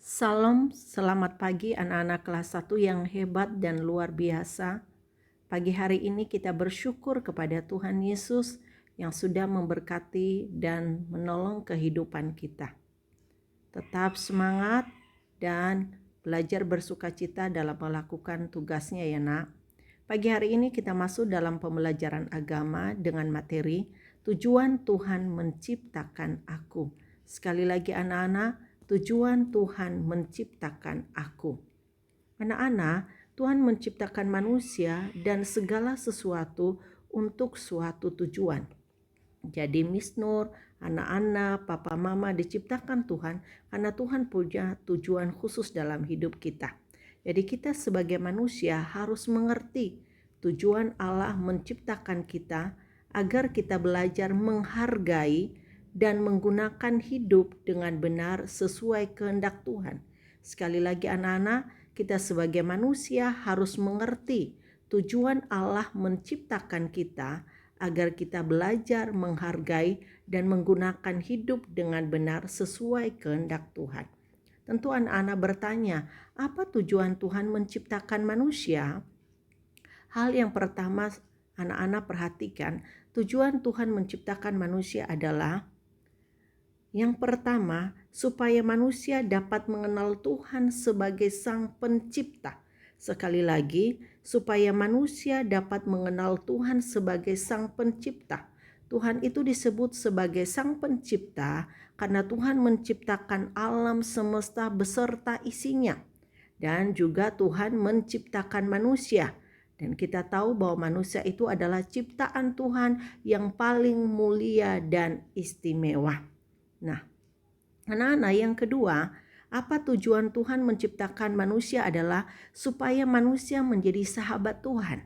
Salam, selamat pagi anak-anak kelas 1 yang hebat dan luar biasa. Pagi hari ini kita bersyukur kepada Tuhan Yesus yang sudah memberkati dan menolong kehidupan kita. Tetap semangat dan belajar bersukacita dalam melakukan tugasnya ya nak. Pagi hari ini kita masuk dalam pembelajaran agama dengan materi tujuan Tuhan menciptakan aku. Sekali lagi anak-anak, tujuan Tuhan menciptakan aku. Anak-anak, Tuhan menciptakan manusia dan segala sesuatu untuk suatu tujuan. Jadi Miss Nur, anak-anak, papa mama diciptakan Tuhan karena Tuhan punya tujuan khusus dalam hidup kita. Jadi kita sebagai manusia harus mengerti tujuan Allah menciptakan kita agar kita belajar menghargai dan menggunakan hidup dengan benar sesuai kehendak Tuhan. Sekali lagi anak-anak, kita sebagai manusia harus mengerti tujuan Allah menciptakan kita agar kita belajar menghargai dan menggunakan hidup dengan benar sesuai kehendak Tuhan. Tentu anak-anak bertanya, apa tujuan Tuhan menciptakan manusia? Hal yang pertama anak-anak perhatikan, tujuan Tuhan menciptakan manusia adalah yang pertama, supaya manusia dapat mengenal Tuhan sebagai Sang Pencipta. Sekali lagi, supaya manusia dapat mengenal Tuhan sebagai Sang Pencipta. Tuhan itu disebut sebagai Sang Pencipta karena Tuhan menciptakan alam semesta beserta isinya. Dan juga Tuhan menciptakan manusia. Dan kita tahu bahwa manusia itu adalah ciptaan Tuhan yang paling mulia dan istimewa. Nah, anak-anak, yang kedua, apa tujuan Tuhan menciptakan manusia adalah supaya manusia menjadi sahabat Tuhan.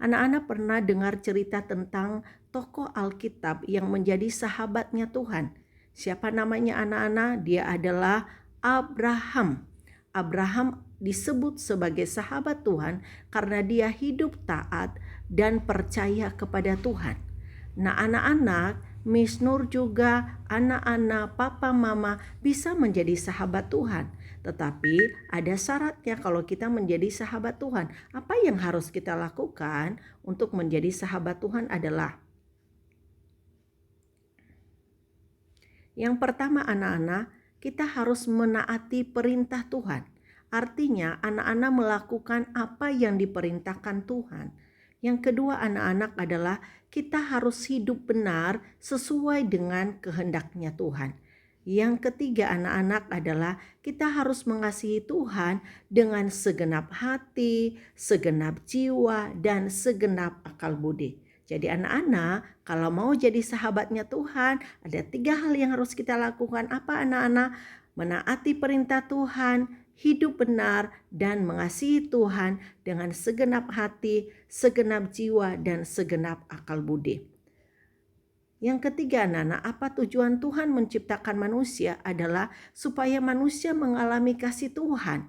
Anak-anak pernah dengar cerita tentang tokoh Alkitab yang menjadi sahabatnya Tuhan. Siapa namanya anak-anak? Dia adalah Abraham. Abraham disebut sebagai sahabat Tuhan karena dia hidup taat dan percaya kepada Tuhan. Nah anak-anak, Miss Nur juga, anak-anak, papa, mama bisa menjadi sahabat Tuhan. Tetapi ada syaratnya kalau kita menjadi sahabat Tuhan. Apa yang harus kita lakukan untuk menjadi sahabat Tuhan adalah yang pertama anak-anak, kita harus menaati perintah Tuhan. Artinya anak-anak melakukan apa yang diperintahkan Tuhan. Yang kedua anak-anak adalah kita harus hidup benar sesuai dengan kehendaknya Tuhan. Yang ketiga anak-anak adalah kita harus mengasihi Tuhan dengan segenap hati, segenap jiwa, dan segenap akal budi. Jadi anak-anak kalau mau jadi sahabatnya Tuhan ada 3 hal yang harus kita lakukan. Apa anak-anak? Menaati perintah Tuhan, hidup benar, dan mengasihi Tuhan dengan segenap hati, segenap jiwa, dan segenap akal budi. Yang ketiga anak-anak, apa tujuan Tuhan menciptakan manusia adalah supaya manusia mengalami kasih Tuhan.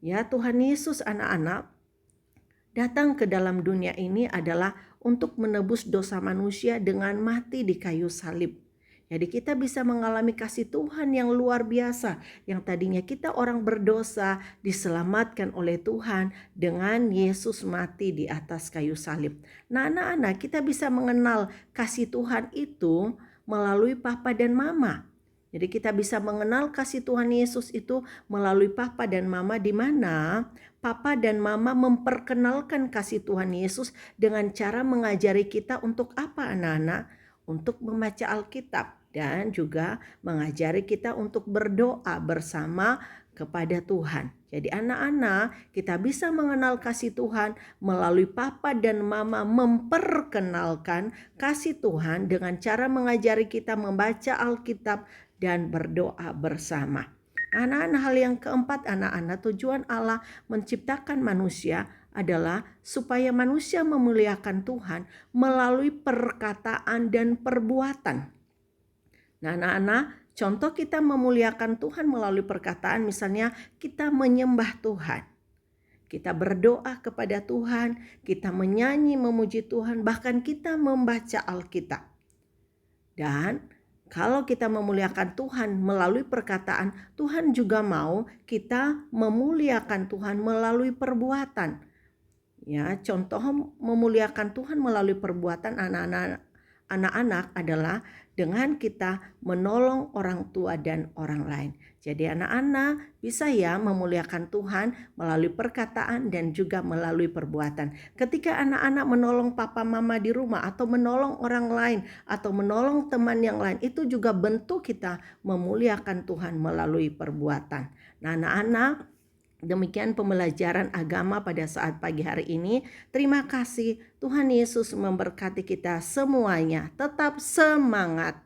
Ya Tuhan Yesus anak-anak datang ke dalam dunia ini adalah untuk menebus dosa manusia dengan mati di kayu salib. Jadi kita bisa mengalami kasih Tuhan yang luar biasa. Yang tadinya kita orang berdosa diselamatkan oleh Tuhan dengan Yesus mati di atas kayu salib. Nah anak-anak, kita bisa mengenal kasih Tuhan itu melalui papa dan mama. Jadi kita bisa mengenal kasih Tuhan Yesus itu melalui papa dan mama, di mana papa dan mama memperkenalkan kasih Tuhan Yesus dengan cara mengajari kita untuk apa anak-anak? Untuk membaca Alkitab dan juga mengajari kita untuk berdoa bersama kepada Tuhan. Jadi anak-anak, kita bisa mengenal kasih Tuhan melalui papa dan mama memperkenalkan kasih Tuhan dengan cara mengajari kita membaca Alkitab dan berdoa bersama. Anak-anak, hal yang keempat anak-anak, tujuan Allah menciptakan manusia adalah supaya manusia memuliakan Tuhan melalui perkataan dan perbuatan. Nah anak-anak, contoh kita memuliakan Tuhan melalui perkataan, misalnya kita menyembah Tuhan. Kita berdoa kepada Tuhan, kita menyanyi memuji Tuhan, bahkan kita membaca Alkitab. Dan Kalau kita memuliakan Tuhan melalui perkataan, Tuhan juga mau kita memuliakan Tuhan melalui perbuatan. Ya, contoh memuliakan Tuhan melalui perbuatan anak-anak adalah dengan kita menolong orang tua dan orang lain. Jadi anak-anak bisa ya memuliakan Tuhan melalui perkataan dan juga melalui perbuatan. Ketika anak-anak menolong papa mama di rumah atau menolong orang lain atau menolong teman yang lain, itu juga bentuk kita memuliakan Tuhan melalui perbuatan. Nah, anak-anak, demikian pembelajaran agama pada saat pagi hari ini. Terima kasih. Tuhan Yesus memberkati kita semuanya. Tetap semangat.